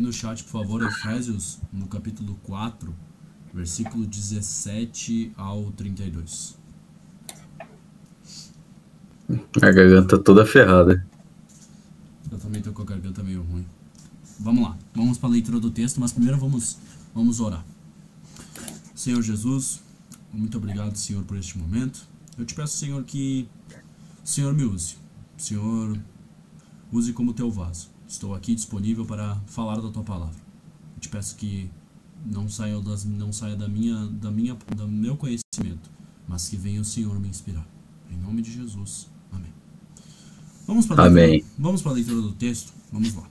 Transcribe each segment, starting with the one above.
no chat, por favor, Efésios, no capítulo 4, versículo 17 ao 32. A garganta toda ferrada. Eu também tô com a garganta meio ruim. Vamos lá, vamos para a leitura do texto, mas primeiro vamos orar. Senhor Jesus, muito obrigado, Senhor, por este momento. Eu te peço, Senhor, que o Senhor me use. O Senhor use como teu vaso. Estou aqui disponível para falar da tua palavra. Eu te peço que não saia do meu conhecimento, mas que venha o Senhor me inspirar. Em nome de Jesus. Amém. Vamos para a leitura do texto? Vamos lá.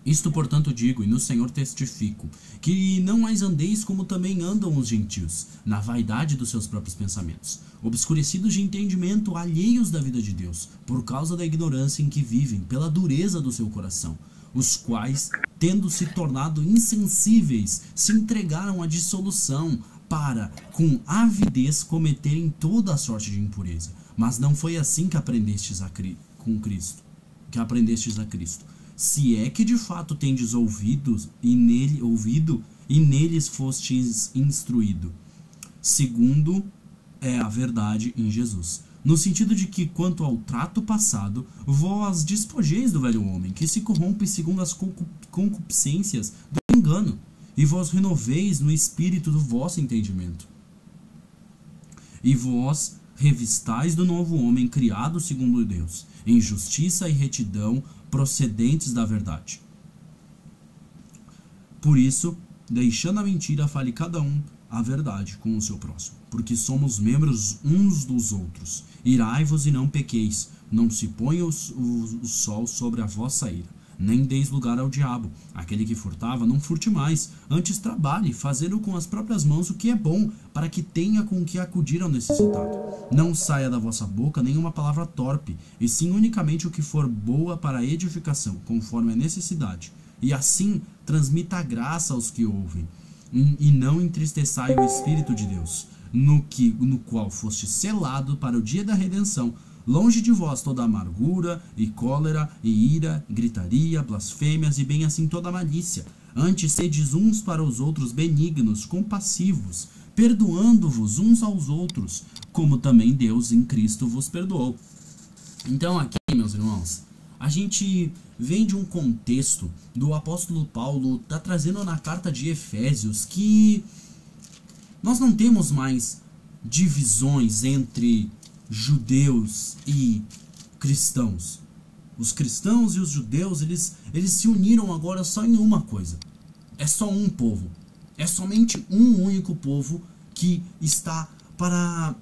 Isto, portanto, digo, e no Senhor testifico, que não mais andeis como também andam os gentios, na vaidade dos seus próprios pensamentos, obscurecidos de entendimento, alheios da vida de Deus, por causa da ignorância em que vivem, pela dureza do seu coração, os quais, tendo se tornado insensíveis, se entregaram à dissolução, para, com avidez, cometerem toda a sorte de impureza. Mas não foi assim que aprendestes a Cristo. Se é que de fato tendes ouvido e neles fostes instruído, segundo é a verdade em Jesus. No sentido de que, quanto ao trato passado, vós despojeis do velho homem, que se corrompe segundo as concupiscências do engano, e vós renoveis no espírito do vosso entendimento. E vós revistais do novo homem, criado segundo Deus, em justiça e retidão, procedentes da verdade. Por isso, deixando a mentira, fale cada um a verdade com o seu próximo, porque somos membros uns dos outros. Irai-vos e não pequeis, não se ponha o sol sobre a vossa ira, nem deis lugar ao diabo. Aquele que furtava, não furte mais, antes trabalhe, fazendo com as próprias mãos o que é bom, para que tenha com que acudir ao necessitado. Não saia da vossa boca nenhuma palavra torpe, e sim unicamente o que for boa para a edificação, conforme a necessidade, e assim transmita a graça aos que ouvem. E não entristeçai o Espírito de Deus, no qual foste selado para o dia da redenção. Longe de vós toda amargura, e cólera, e ira, gritaria, blasfêmias, e bem assim toda malícia. Antes sedes uns para os outros benignos, compassivos, perdoando-vos uns aos outros, como também Deus em Cristo vos perdoou. Então aqui, meus irmãos, a gente vem de um contexto do apóstolo Paulo, está trazendo na carta de Efésios, que nós não temos mais divisões entre judeus e cristãos. Os cristãos e os judeus, eles se uniram agora só em uma coisa. É só um povo. É somente um único povo que está para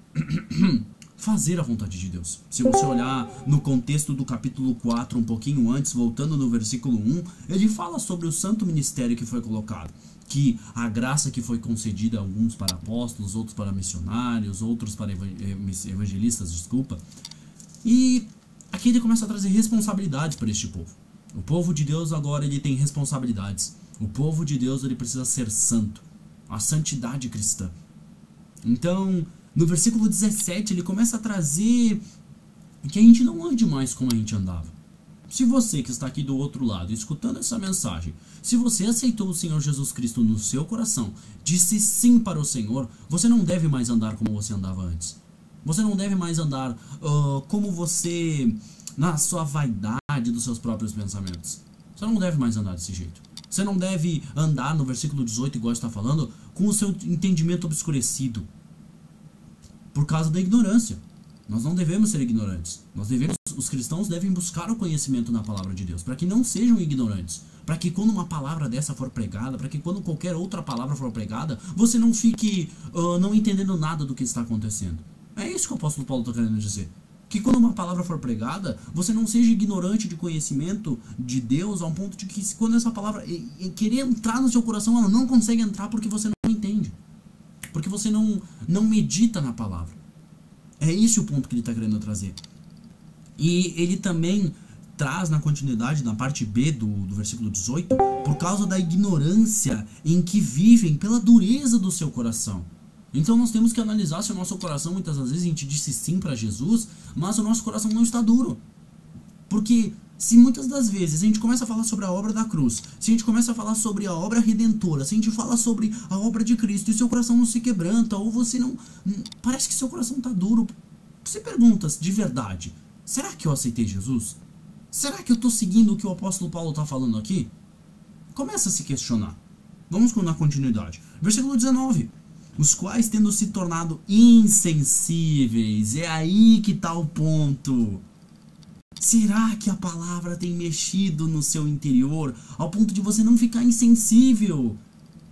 fazer a vontade de Deus. Se você olhar no contexto do capítulo 4, um pouquinho antes, voltando no versículo 1, ele fala sobre o santo ministério que foi colocado. Que a graça que foi concedida a alguns para apóstolos, outros para missionários, outros para evangelistas, E aqui ele começa a trazer responsabilidades para este povo. O povo de Deus agora ele tem responsabilidades. O povo de Deus ele precisa ser santo. A santidade cristã. Então, no versículo 17, ele começa a trazer que a gente não ande mais como a gente andava. Se você que está aqui do outro lado, escutando essa mensagem, se você aceitou o Senhor Jesus Cristo no seu coração, disse sim para o Senhor, você não deve mais andar como você andava antes. Você não deve mais andar como você, na sua vaidade dos seus próprios pensamentos. Você não deve mais andar desse jeito. Você não deve andar, no versículo 18, igual está falando, com o seu entendimento obscurecido. Por causa da ignorância. Nós não devemos ser ignorantes. Os cristãos devem buscar o conhecimento na palavra de Deus, para que não sejam ignorantes. Para que quando uma palavra dessa for pregada, para que quando qualquer outra palavra for pregada, você não fique não entendendo nada do que está acontecendo. É isso que o apóstolo Paulo está querendo dizer. Que quando uma palavra for pregada, você não seja ignorante de conhecimento de Deus, ao ponto de que quando essa palavra querer entrar no seu coração, ela não consegue entrar porque você não entende. Porque você não medita na palavra. É esse o ponto que ele está querendo trazer. E ele também traz na continuidade, na parte B do versículo 18, por causa da ignorância em que vivem, pela dureza do seu coração. Então nós temos que analisar se o nosso coração, muitas das vezes a gente disse sim para Jesus, mas o nosso coração não está duro. Porque Se muitas das vezes a gente começa a falar sobre a obra da cruz, se a gente começa a falar sobre a obra redentora, se a gente fala sobre a obra de Cristo e seu coração não se quebranta, ou você não... Parece que seu coração está duro. Você pergunta de verdade, será que eu aceitei Jesus? Será que eu estou seguindo o que o apóstolo Paulo está falando aqui? Começa a se questionar. Vamos na continuidade. Versículo 19. Os quais, tendo se tornado insensíveis, é aí que está o ponto. Será que a palavra tem mexido no seu interior ao ponto de você não ficar insensível?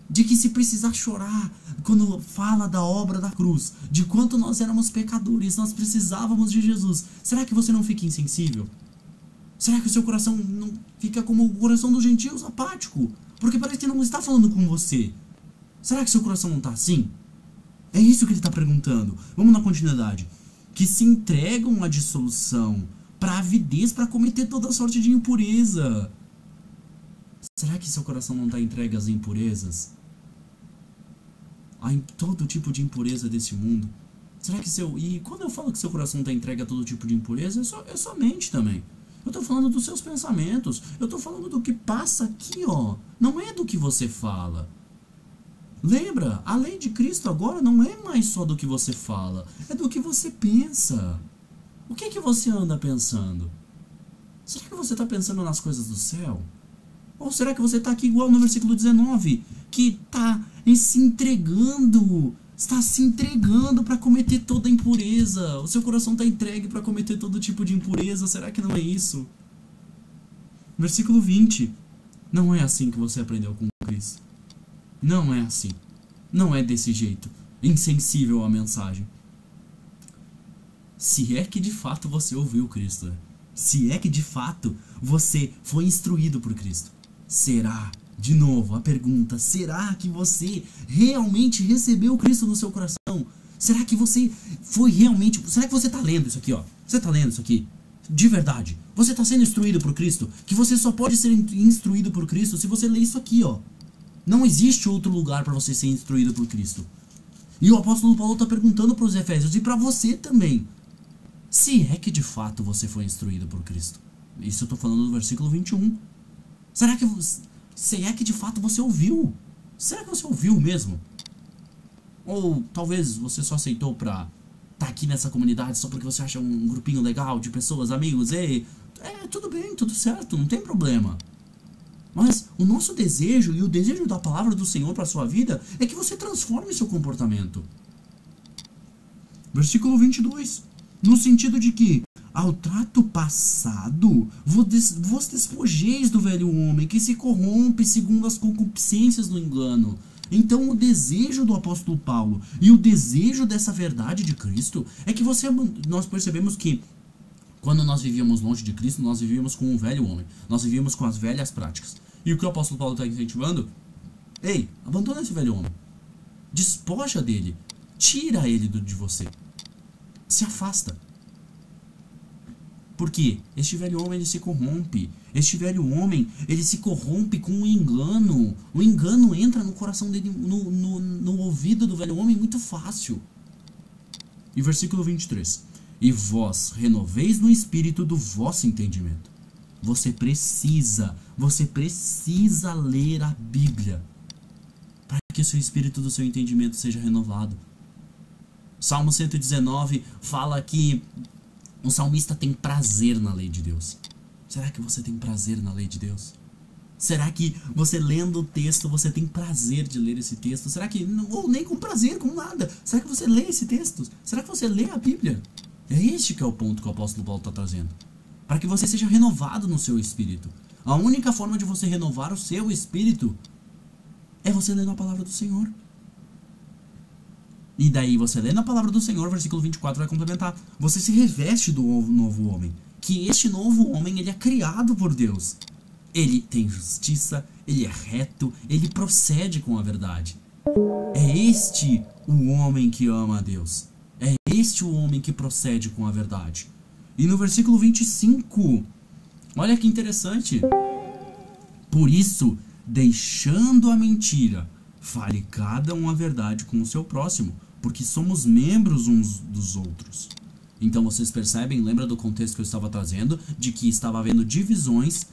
De que se precisar chorar quando fala da obra da cruz, de quanto nós éramos pecadores, nós precisávamos de Jesus. Será que você não fica insensível? Será que o seu coração não fica como o coração dos gentios, apático? Porque parece que não está falando com você. Será que seu coração não está assim? É isso que ele está perguntando. Vamos na continuidade. Que se entregam à dissolução, para avidez, para cometer toda sorte de impureza. Será que seu coração não está entregue às impurezas? A todo tipo de impureza desse mundo? Será que seu... E quando eu falo que seu coração está entregue a todo tipo de impureza, é só mente também. Eu estou falando dos seus pensamentos. Eu estou falando do que passa aqui, ó. Não é do que você fala. Lembra, a lei de Cristo agora não é mais só do que você fala. É do que você pensa. O que você anda pensando? Será que você está pensando nas coisas do céu? Ou será que você está aqui igual no versículo 19? Que está se entregando para cometer toda impureza. O seu coração está entregue para cometer todo tipo de impureza. Será que não é isso? Versículo 20. Não é assim que você aprendeu com Cristo. Não é assim. Não é desse jeito. Insensível à mensagem. Se é que de fato você ouviu Cristo, né? Se é que de fato você foi instruído por Cristo. Será, de novo, a pergunta, será que você realmente recebeu Cristo no seu coração? Será que você foi realmente... Será que você está lendo isso aqui, ó? Você está lendo isso aqui? De verdade? Você está sendo instruído por Cristo? Que você só pode ser instruído por Cristo se você ler isso aqui, ó. Não existe outro lugar para você ser instruído por Cristo. E o apóstolo Paulo está perguntando para os Efésios e para você também. Se é que de fato você foi instruído por Cristo. Isso eu estou falando do versículo 21. Será que se é que de fato você ouviu? Será que você ouviu mesmo? Ou talvez você só aceitou pra estar aqui nessa comunidade só porque você acha um grupinho legal de pessoas, amigos, e tudo bem, tudo certo, não tem problema. Mas o nosso desejo e o desejo da palavra do Senhor para a sua vida é que você transforme seu comportamento. Versículo 22. No sentido de que, ao trato passado, vos despojeis do velho homem, que se corrompe segundo as concupiscências do engano. Então o desejo do apóstolo Paulo e o desejo dessa verdade de Cristo é que nós percebemos que quando nós vivíamos longe de Cristo, nós vivíamos com o velho homem, nós vivíamos com as velhas práticas. E o que o apóstolo Paulo está incentivando? Ei, abandona esse velho homem, despoja dele, tira ele de você. Se afasta. Porque este velho homem ele se corrompe. Este velho homem ele se corrompe com o engano. O engano entra no coração dele, no ouvido do velho homem muito fácil. E versículo 23. E vós renoveis no espírito do vosso entendimento. Você precisa ler a Bíblia para que o seu espírito do seu entendimento seja renovado. Salmo 119 fala que o salmista tem prazer na lei de Deus. Será que você tem prazer na lei de Deus? Será que você lendo o texto, você tem prazer de ler esse texto? Será que, ou nem com prazer, com nada, será que você lê esse texto? Será que você lê a Bíblia? É este que é o ponto que o apóstolo Paulo está trazendo. Para que você seja renovado no seu espírito. A única forma de você renovar o seu espírito é você lendo a palavra do Senhor. E daí você lê na palavra do Senhor, versículo 24 vai complementar. Você se reveste do novo homem. Que este novo homem, ele é criado por Deus. Ele tem justiça, ele é reto, ele procede com a verdade. É este o homem que ama a Deus. É este o homem que procede com a verdade. E no versículo 25, olha que interessante. Por isso, deixando a mentira, fale cada um a verdade com o seu próximo, porque somos membros uns dos outros. Então vocês percebem, lembra do contexto que eu estava trazendo, de que estava havendo divisões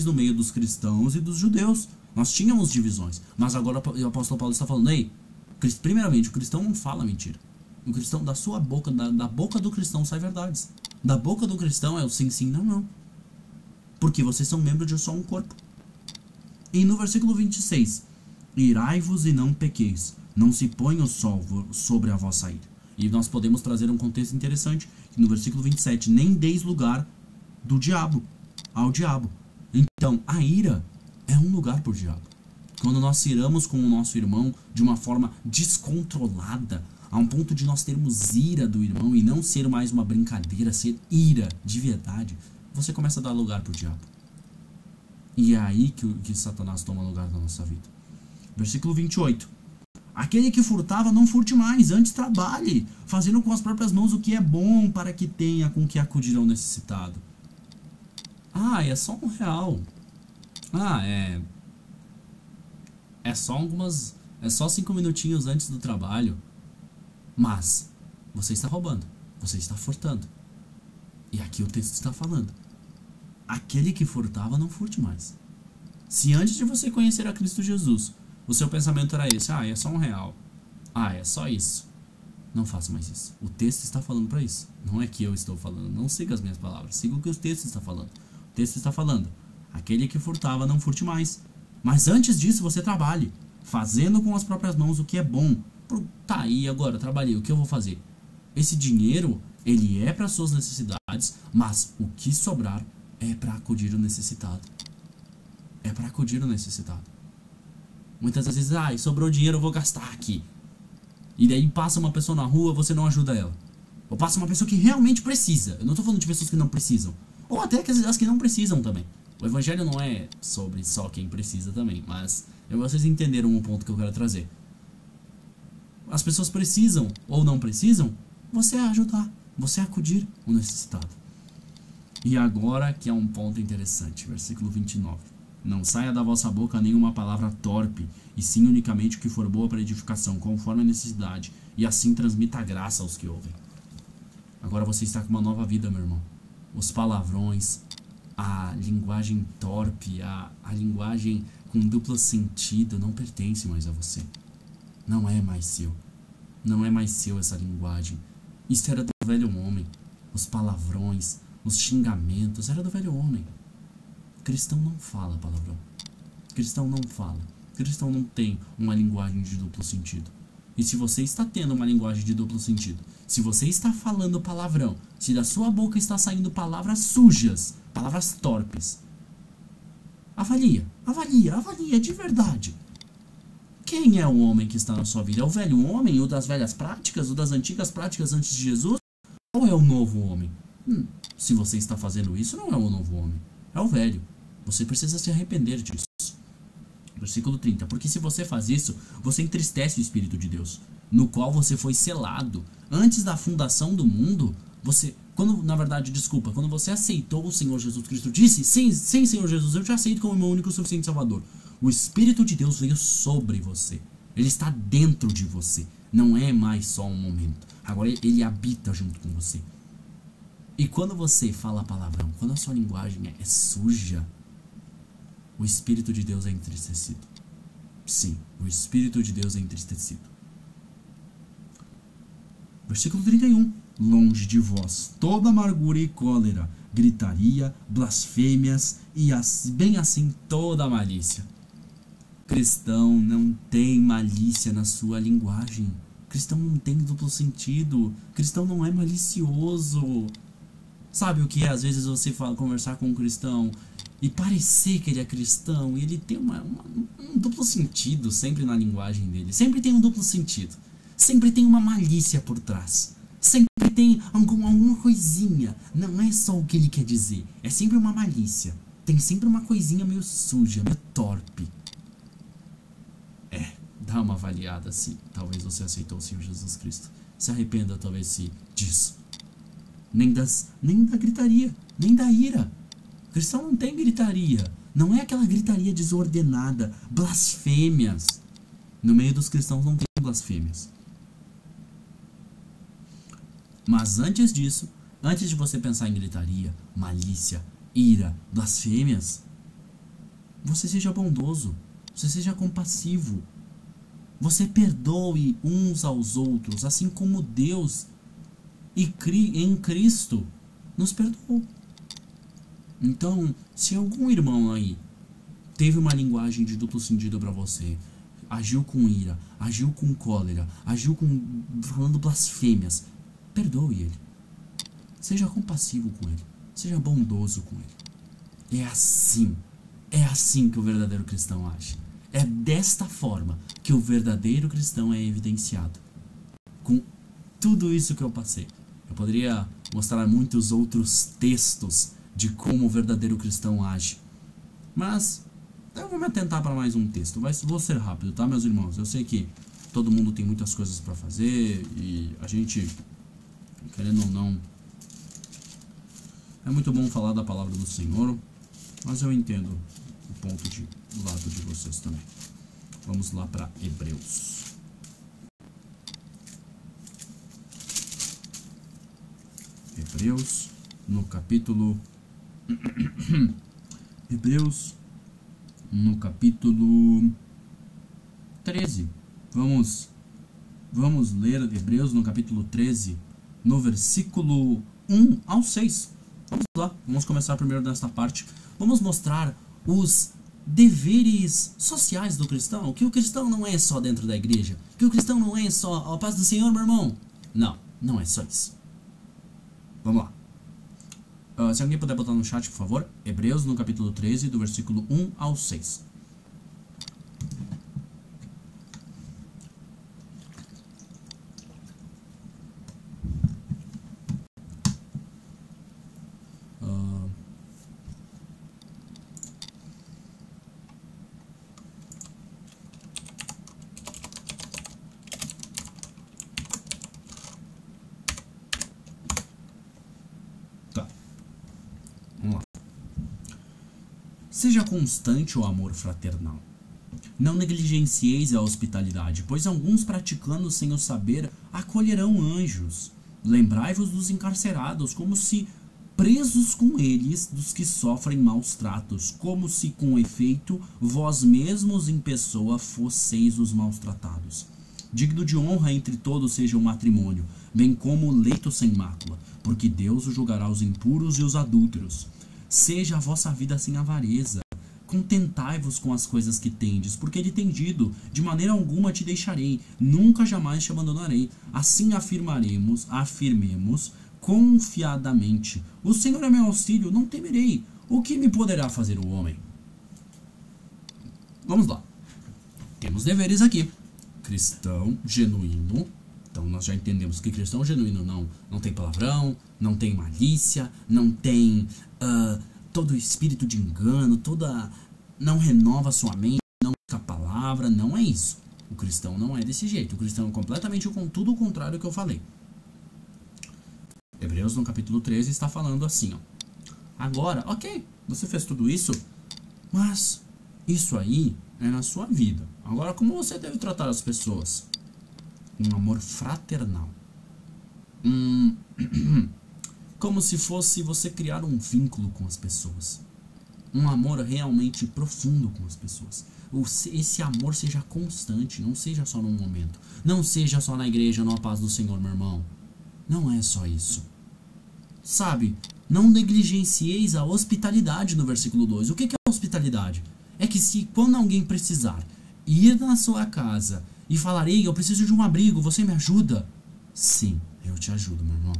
no meio dos cristãos e dos judeus. Nós tínhamos divisões, mas agora o apóstolo Paulo está falando, ei, primeiramente, o cristão não fala mentira. O cristão, da sua boca, da boca do cristão sai verdades. Da boca do cristão é o sim, sim, não, não. Porque vocês são membros de só um corpo. E no versículo 26, irai-vos e não pequeis, não se ponha o sol sobre a vossa ira. E nós podemos trazer um contexto interessante, que no versículo 27, nem deis lugar ao diabo. Então, a ira é um lugar para o diabo. Quando nós iramos com o nosso irmão de uma forma descontrolada, a um ponto de nós termos ira do irmão e não ser mais uma brincadeira, ser ira de verdade, você começa a dar lugar para o diabo. E é aí que Satanás toma lugar na nossa vida. Versículo 28. Aquele que furtava, não furte mais, antes trabalhe, fazendo com as próprias mãos o que é bom, para que tenha com que acudir ao necessitado. Ah, é só R$1. Ah, é só 5 minutinhos antes do trabalho. Mas você está roubando, você está furtando. E aqui o texto está falando: aquele que furtava, não furte mais. Se antes de você conhecer a Cristo Jesus, o seu pensamento era esse: ah, é só R$1. Ah, é só isso. Não faça mais isso. O texto está falando para isso. Não é que eu estou falando. Não siga as minhas palavras. Siga o que o texto está falando. O texto está falando: aquele que furtava, não furte mais. Mas antes disso, você trabalhe, fazendo com as próprias mãos o que é bom. Tá, aí agora, trabalhei. O que eu vou fazer? Esse dinheiro, ele é para suas necessidades, mas o que sobrar é para acudir o necessitado. É para acudir o necessitado. Muitas vezes, sobrou dinheiro, eu vou gastar aqui. E daí passa uma pessoa na rua, você não ajuda ela. Ou passa uma pessoa que realmente precisa. Eu não tô falando de pessoas que não precisam. Ou até as que não precisam também. O evangelho não é sobre só quem precisa também. Mas vocês entenderam um ponto que eu quero trazer. As pessoas precisam ou não precisam, você ajudar. Você acudir o necessitado. E agora que é um ponto interessante. Versículo 29. Não saia da vossa boca nenhuma palavra torpe, e sim unicamente o que for boa para edificação, conforme a necessidade, e assim transmita a graça aos que ouvem. Agora você está com uma nova vida, meu irmão. Os palavrões, a linguagem torpe, a linguagem com duplo sentido não pertence mais a você. Não é mais seu. Não é mais seu essa linguagem. Isso era do velho homem. Os palavrões, os xingamentos, era do velho homem. Cristão não fala palavrão. Cristão não fala. Cristão não tem uma linguagem de duplo sentido. E se você está tendo uma linguagem de duplo sentido, se você está falando palavrão, se da sua boca está saindo palavras sujas, palavras torpes, avalia de verdade. Quem é o homem que está na sua vida? É o velho homem, o das velhas práticas, o das antigas práticas antes de Jesus? Ou é o novo homem? Se você está fazendo isso, não é o novo homem, é o velho. Você precisa se arrepender disso. Versículo 30. Porque se você faz isso, você entristece o Espírito de Deus, no qual você foi selado. Antes da fundação do mundo, quando você aceitou o Senhor Jesus Cristo, disse: sim, Senhor Jesus, eu te aceito como meu único e suficiente Salvador. O Espírito de Deus veio sobre você. Ele está dentro de você. Não é mais só um momento. Agora ele habita junto com você. E quando você fala palavrão, quando a sua linguagem é suja, o Espírito de Deus é entristecido. Sim, o Espírito de Deus é entristecido. Versículo 31. Longe de vós toda amargura e cólera, gritaria, blasfêmias e bem assim toda malícia. Cristão não tem malícia na sua linguagem. Cristão não tem duplo sentido. Cristão não é malicioso. Sabe o que é? Às vezes você conversar com um cristão e parecer que ele é cristão e ele tem um duplo sentido sempre na linguagem dele. Sempre tem um duplo sentido. Sempre tem uma malícia por trás. Sempre tem alguma coisinha. Não é só o que ele quer dizer. É sempre uma malícia. Tem sempre uma coisinha meio suja, meio torpe. Dá uma avaliada se talvez você aceitou o Senhor Jesus Cristo. Se arrependa talvez disso. Nem da gritaria, nem da ira. O cristão não tem gritaria. Não é aquela gritaria desordenada. Blasfêmias. No meio dos cristãos não tem blasfêmias. Mas antes disso, antes de você pensar em gritaria, malícia, ira, blasfêmias, você seja bondoso, você seja compassivo, você perdoe uns aos outros, assim como Deus em Cristo nos perdoou. Então, se algum irmão aí teve uma linguagem de duplo sentido para você, agiu com ira, agiu com cólera, falando blasfêmias, perdoe ele. Seja compassivo com ele, seja bondoso com ele. É assim que o verdadeiro cristão age. É desta forma que o verdadeiro cristão é evidenciado. Com tudo isso que eu passei, eu poderia mostrar muitos outros textos de como o verdadeiro cristão age. Mas eu vou me atentar para mais um texto. Vou ser rápido, tá, meus irmãos? Eu sei que todo mundo tem muitas coisas para fazer e a gente, querendo ou não, é muito bom falar da palavra do Senhor, mas eu entendo o ponto do lado de vocês também. Vamos lá para Hebreus. Hebreus, no capítulo... Hebreus, no capítulo 13. Vamos ler Hebreus no capítulo 13, no versículo 1 ao 6. Vamos lá, vamos começar primeiro nesta parte. Vamos mostrar os deveres sociais do cristão. Que o cristão não é só dentro da igreja. Que o cristão não é só a paz do Senhor, meu irmão. Não é só isso. Vamos lá. Se alguém puder botar no chat, por favor. Hebreus no capítulo 13, do versículo 1 ao 6. Seja constante o amor fraternal. Não negligencieis a hospitalidade, pois alguns, praticando sem o saber, acolherão anjos. Lembrai-vos dos encarcerados, como se presos com eles, dos que sofrem maus tratos, como se, com efeito, vós mesmos em pessoa fosseis os maus tratados. Digno de honra entre todos seja o matrimônio, bem como o leito sem mácula, porque Deus o julgará os impuros e os adúlteros. Seja a vossa vida sem avareza. Contentai-vos com as coisas que tendes, porque ele tem dito: de maneira alguma te deixarei, nunca jamais te abandonarei. Assim afirmemos confiadamente: o Senhor é meu auxílio, não temerei. O que me poderá fazer o homem? Vamos lá. Temos deveres aqui. Cristão genuíno. Então nós já entendemos que cristão genuíno não tem palavrão, não tem malícia, não tem todo o espírito de engano, não renova sua mente, não busca a palavra, não é isso. O cristão não é desse jeito. O cristão é completamente com tudo o contrário que eu falei. Hebreus no capítulo 13 está falando assim, ó. Agora, ok, você fez tudo isso, mas isso aí é na sua vida. Agora, como você deve tratar as pessoas? Um amor fraternal. Como se fosse você criar um vínculo com as pessoas. Um amor realmente profundo com as pessoas. Esse amor seja constante, não seja só num momento. Não seja só na igreja, na paz do Senhor, meu irmão. Não é só isso. Sabe, não negligencieis a hospitalidade no versículo 2. O que é hospitalidade? É que se quando alguém precisar ir na sua casa e falar: ei, eu preciso de um abrigo, você me ajuda? Sim, eu te ajudo, meu irmão.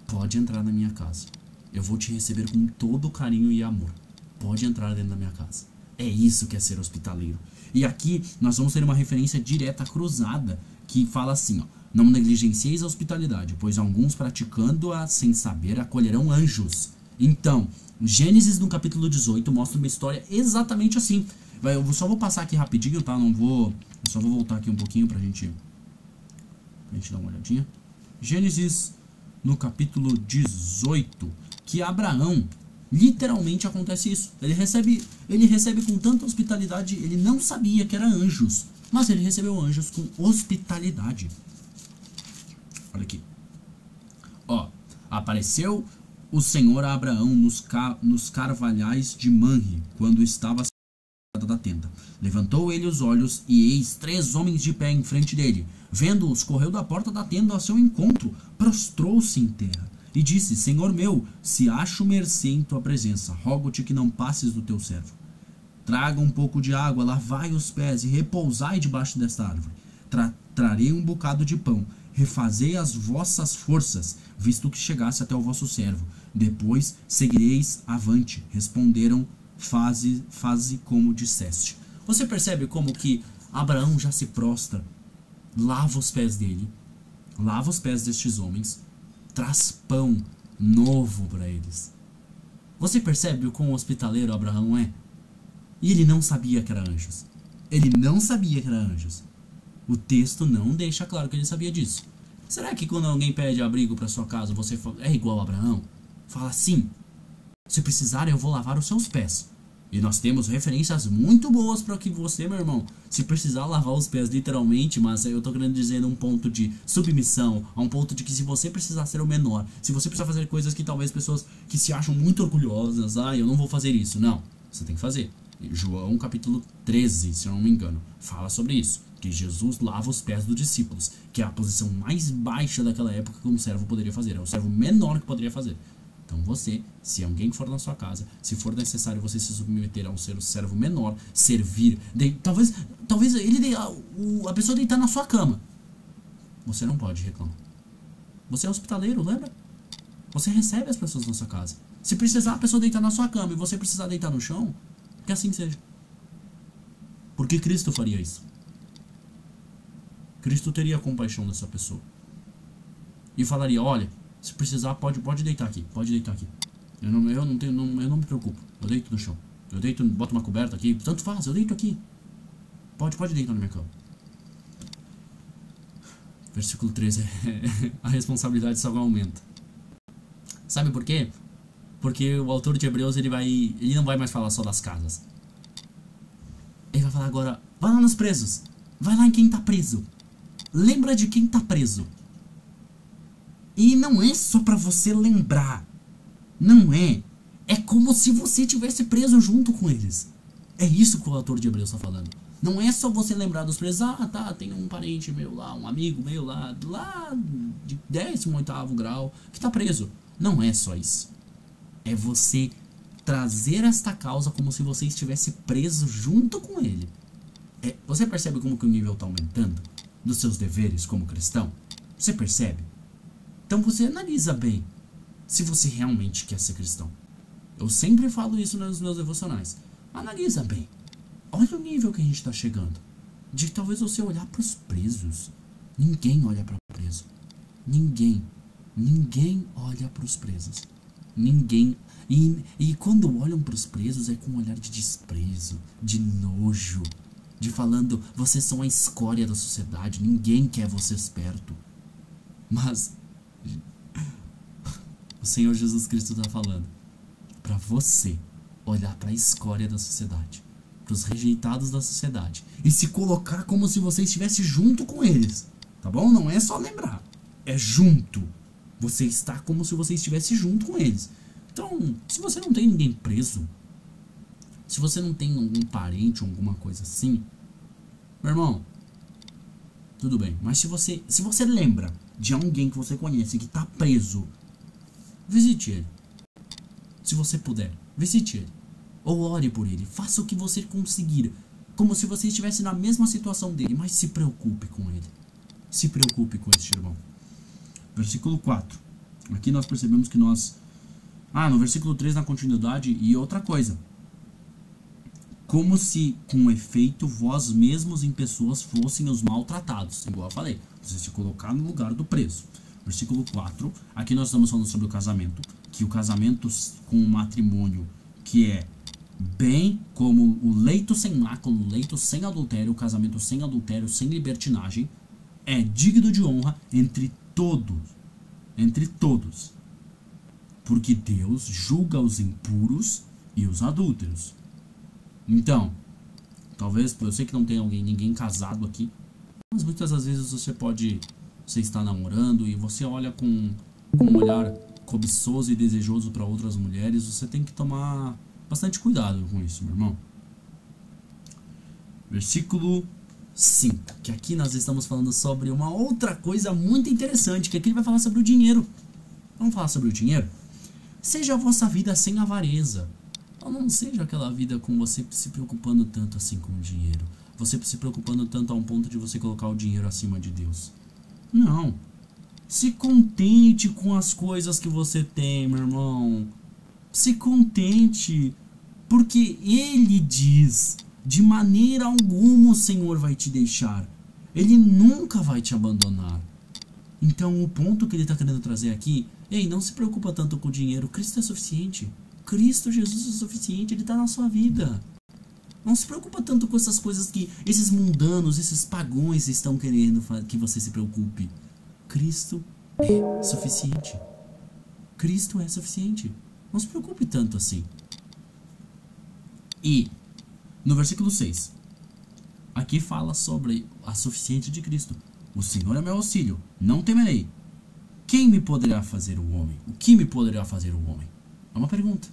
Pode entrar na minha casa. Eu vou te receber com todo carinho e amor. Pode entrar dentro da minha casa. É isso que é ser hospitaleiro. E aqui nós vamos ter uma referência direta, cruzada, que fala assim, ó: não negligencieis a hospitalidade, pois alguns, praticando-a sem saber, acolherão anjos. Então, Gênesis no capítulo 18 mostra uma história exatamente assim. Eu só vou passar aqui rapidinho, tá? Eu só vou voltar aqui um pouquinho pra gente dar uma olhadinha. Gênesis no capítulo 18, que Abraão, literalmente acontece isso. Ele recebe com tanta hospitalidade, ele não sabia que era anjos, mas ele recebeu anjos com hospitalidade. Olha aqui. Ó, apareceu o Senhor a Abraão nos carvalhais de Manre, quando estava da tenda. Levantou ele os olhos, e eis 3 homens de pé em frente dele. Vendo-os, correu da porta da tenda ao seu encontro, prostrou-se em terra, e disse: Senhor meu, se acho mercê em tua presença, rogo-te que não passes do teu servo. Traga um pouco de água, lavai os pés, e repousai debaixo desta árvore. Trarei um bocado de pão, refazei as vossas forças, visto que chegasse até o vosso servo. Depois seguireis avante. Responderam: faze como disseste. Você percebe como que Abraão já se prostra, lava os pés dele, lava os pés destes homens, traz pão novo para eles. Você percebe o quão hospitaleiro Abraão é? E ele não sabia que era anjos. Ele não sabia que era anjos. O texto não deixa claro que ele sabia disso. Será que quando alguém pede abrigo para sua casa, você é igual a Abraão? Fala assim: se precisar, eu vou lavar os seus pés. E nós temos referências muito boas para que você, meu irmão, se precisar lavar os pés literalmente, mas eu tô querendo dizer num ponto de submissão, a um ponto de que se você precisar ser o menor, se você precisar fazer coisas que talvez pessoas que se acham muito orgulhosas, eu não vou fazer isso. Não, você tem que fazer. João capítulo 13, se eu não me engano, fala sobre isso, que Jesus lava os pés dos discípulos, que é a posição mais baixa daquela época que um servo poderia fazer, é o servo menor que poderia fazer. Então você, se alguém for na sua casa, se for necessário você se submeter a um servo menor, servir, talvez a pessoa deitar na sua cama, você não pode reclamar. Você é hospitaleiro, lembra? Você recebe as pessoas na sua casa. Se precisar a pessoa deitar na sua cama e você precisar deitar no chão, que assim seja. Porque Cristo faria isso. Cristo teria compaixão dessa pessoa e falaria: olha, se precisar pode deitar aqui, pode deitar aqui. Eu não me preocupo. Eu deito no chão. Eu deito, boto uma coberta aqui, tanto faz, eu deito aqui. Pode deitar na minha cama. Versículo 13, a responsabilidade só aumenta. Sabe por quê? Porque o autor de Hebreus ele não vai mais falar só das casas. Ele vai falar agora: vai lá nos presos, vai lá em quem tá preso, lembra de quem tá preso. E não é só pra você lembrar, não é. É como se você tivesse preso junto com eles. É isso que o autor de Hebreus tá falando. Não é só você lembrar dos presos. Tem um parente meu lá, um amigo meu lá de 18º grau que tá preso. Não é só isso. É você trazer esta causa como se você estivesse preso junto com ele. Você percebe como que o nível está aumentando dos seus deveres como cristão? Você percebe? Então você analisa bem se você realmente quer ser cristão. Eu sempre falo isso nos meus devocionais. Analisa bem. Olha o nível que a gente está chegando. De talvez você olhar para os presos. Ninguém olha para o preso. Ninguém olha para os presos. Ninguém. E quando olham para os presos é com um olhar de desprezo, de nojo, de falando: vocês são a escória da sociedade, ninguém quer vocês perto. Mas o Senhor Jesus Cristo está falando para você olhar para a escória da sociedade, para os rejeitados da sociedade, e se colocar como se você estivesse junto com eles, tá bom? Não é só lembrar, é junto. Você está como se você estivesse junto com eles. Então, se você não tem ninguém preso, se você não tem algum parente ou alguma coisa assim, meu irmão, tudo bem. Mas se você lembra de alguém que você conhece que está preso, visite ele. Se você puder, visite ele. Ou ore por ele. Faça o que você conseguir. Como se você estivesse na mesma situação dele. Mas se preocupe com ele. Se preocupe com este irmão. Versículo 4. Aqui nós percebemos que nós... no versículo 3 na continuidade. E outra coisa. Como se, com efeito, vós mesmos em pessoas fossem os maltratados. Igual eu falei. Você se colocar no lugar do preso. Versículo 4. Aqui nós estamos falando sobre o casamento. Que o casamento com o matrimônio, que é bem como o leito sem mácula, o leito sem adultério, o casamento sem adultério, sem libertinagem, é digno de honra entre todos. Entre todos. Porque Deus julga os impuros e os adúlteros. Então, talvez, eu sei que não tem ninguém casado aqui, mas muitas das vezes você está namorando e você olha com com um olhar cobiçoso e desejoso para outras mulheres, você tem que tomar bastante cuidado com isso, meu irmão. Versículo 5, que aqui nós estamos falando sobre uma outra coisa muito interessante, que aqui ele vai falar sobre o dinheiro. Vamos falar sobre o dinheiro? Seja a vossa vida sem avareza. Então não seja aquela vida com você se preocupando tanto assim com o dinheiro. Você se preocupando tanto a um ponto de você colocar o dinheiro acima de Deus. Não. Se contente com as coisas que você tem, meu irmão. Se contente. Porque Ele diz, de maneira alguma o Senhor vai te deixar. Ele nunca vai te abandonar. Então o ponto que ele está querendo trazer aqui, ei, não se preocupa tanto com o dinheiro. Cristo é suficiente. Cristo Jesus é suficiente. Ele está na sua vida. Não se preocupa tanto com essas coisas que esses mundanos, esses pagões estão querendo que você se preocupe. Cristo é suficiente. Cristo é suficiente. Não se preocupe tanto assim. E no versículo 6, aqui fala sobre a suficiência de Cristo. O Senhor é meu auxílio, não temerei. Quem me poderá fazer o homem? O que me poderá fazer o homem? É uma pergunta.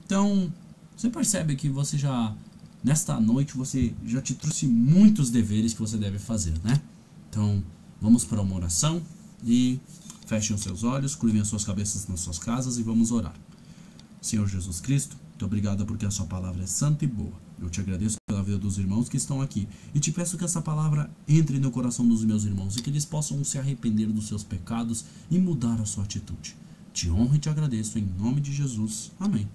Então, você percebe que você já, nesta noite, você já te trouxe muitos deveres que você deve fazer, né? Então, vamos para uma oração e fechem os seus olhos, curvem as suas cabeças nas suas casas e vamos orar. Senhor Jesus Cristo, muito obrigado porque a sua palavra é santa e boa. Eu te agradeço pela vida dos irmãos que estão aqui e te peço que essa palavra entre no coração dos meus irmãos e que eles possam se arrepender dos seus pecados e mudar a sua atitude. Te honro e te agradeço em nome de Jesus. Amém.